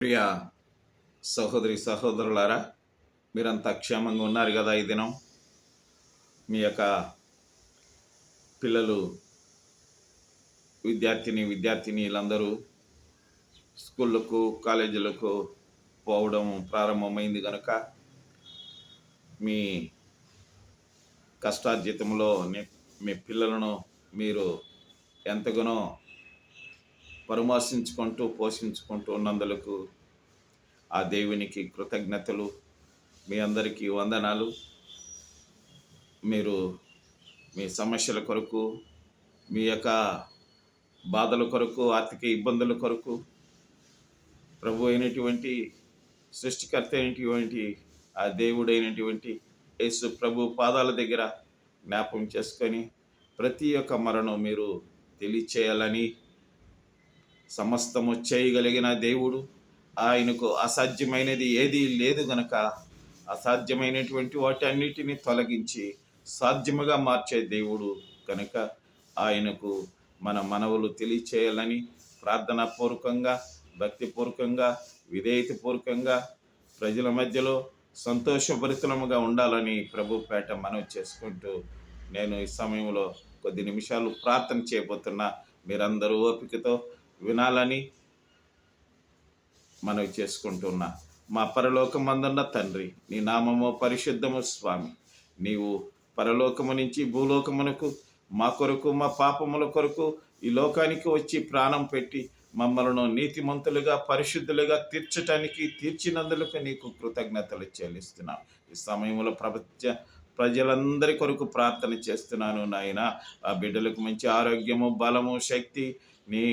ప్రియ సహోదరి సహోదరులారా, మీరంతా క్షేమంగా ఉన్నారు కదా? ఈ దినం మీ యొక్క పిల్లలు, విద్యార్థినీలందరూ స్కూళ్ళకు కాలేజీలకు పోవడం ప్రారంభమైంది కనుక మీ కష్టార్జితంలో మీ పిల్లలను మీరు ఎంతగానో పోషించుకుంటూ ఉన్నందులకు ఆ దేవునికి కృతజ్ఞతలు. మీ అందరికీ వందనాలు. మీరు మీ సమస్యల కొరకు, మీ యొక్క బాధల కొరకు, ఆర్థిక ఇబ్బందుల కొరకు ప్రభు అయినటువంటి సృష్టికర్త అయినటువంటి ఆ దేవుడైనటువంటి యేసు ప్రభు పాదాల దగ్గర జ్ఞాపకం చేసుకొని ప్రతి ఒక్క మరణం మీరు తెలియచేయాలని, సమస్తము చేయగలిగిన దేవుడు, ఆయనకు అసాధ్యమైనది ఏదీ లేదు గనక అసాధ్యమైనటువంటి వాటి అన్నిటినీ తొలగించి సాధ్యముగా మార్చే దేవుడు కనుక ఆయనకు మన మనవులు తెలియచేయాలని ప్రార్థనాపూర్వకంగా, భక్తిపూర్వకంగా, విధేయతపూర్వకంగా ప్రజల మధ్యలో సంతోషభరితముగా ఉండాలని ప్రభు పేట మనవి చేసుకుంటూ నేను ఈ సమయంలో కొద్ది నిమిషాలు ప్రార్థన చేయబోతున్నా. మీరందరూ ఓపికతో వినాలని మనవి చేసుకుంటున్నా. మా పరలోకమందున్న తండ్రి, నీ నామము పరిశుద్ధము స్వామి. నీవు పరలోకము నుంచి భూలోకమునకు మా కొరకు, మా పాపముల కొరకు ఈ లోకానికి వచ్చి ప్రాణం పెట్టి మమ్మల్ని నీతిమంతులుగా, పరిశుద్ధులుగా తీర్చినందులకు నీకు కృతజ్ఞతలు చెల్లిస్తున్నాం. ఈ సమయంలో ప్రజలందరి కొరకు ప్రార్థన చేస్తున్నాను నాయన. ఆ బిడ్డలకు మంచి ఆరోగ్యము, బలము, శక్తి, నీ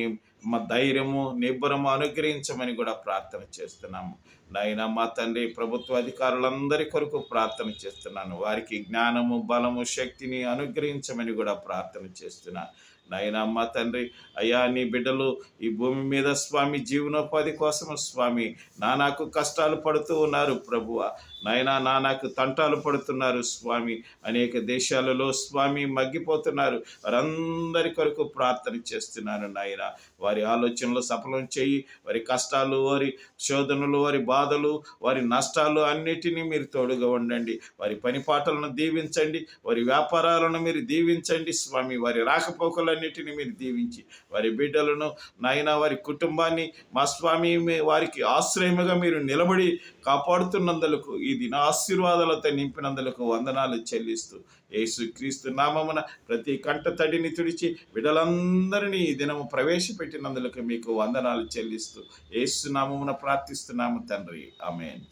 మా ధైర్యము, నిబ్బరము అనుగ్రహించమని కూడా ప్రార్థన చేస్తున్నాము నాయన. మా తండ్రి, ప్రభుత్వ అధికారులందరి కొరకు ప్రార్థన చేస్తున్నాను. వారికి జ్ఞానము, బలము, శక్తిని అనుగ్రహించమని కూడా ప్రార్థన చేస్తున్నాను నాయన. మా తండ్రి, అయ్యా నీ బిడ్డలు ఈ భూమి మీద స్వామి జీవనోపాధి కోసం స్వామి నానాకు కష్టాలు పడుతూ ఉన్నారు ప్రభువ నాయన. నానాకు తంటాలు పడుతున్నారు స్వామి. అనేక దేశాలలో స్వామి మగ్గిపోతున్నారు. వారందరి కొరకు ప్రార్థన చేస్తున్నాను నాయన. వారి ఆలోచనలు సఫలం చేయి. వారి కష్టాలు, వారి శోధనలు, వారి బాధలు, వారి నష్టాలు అన్నిటినీ మీరు తోడుగా ఉండండి. వారి పనిపాటలను దీవించండి. వారి వ్యాపారాలను మీరు దీవించండి స్వామి. వారి రాకపోకలన్నిటినీ మీరు దీవించి వారి బిడ్డలను నాయన, వారి కుటుంబాన్ని మా స్వామి వారికి ఆశ్రయముగా మీరు నిలబడి కాపాడుతున్నందులకు, ఈ దిన ఆశీర్వాదాలతో నింపినందులకు వందనాలు చెల్లిస్తూ యేసుక్రీస్తు నామమున ప్రతి కంట తడిని తుడిచి బిడ్డలందరినీ ఈ దినము ప్రవేశపెట్టినందులకు మీకు వందనాలు చెల్లిస్తూ యేసు నామమున ప్రార్థిస్తున్నాము తండ్రి. ఆమేన్.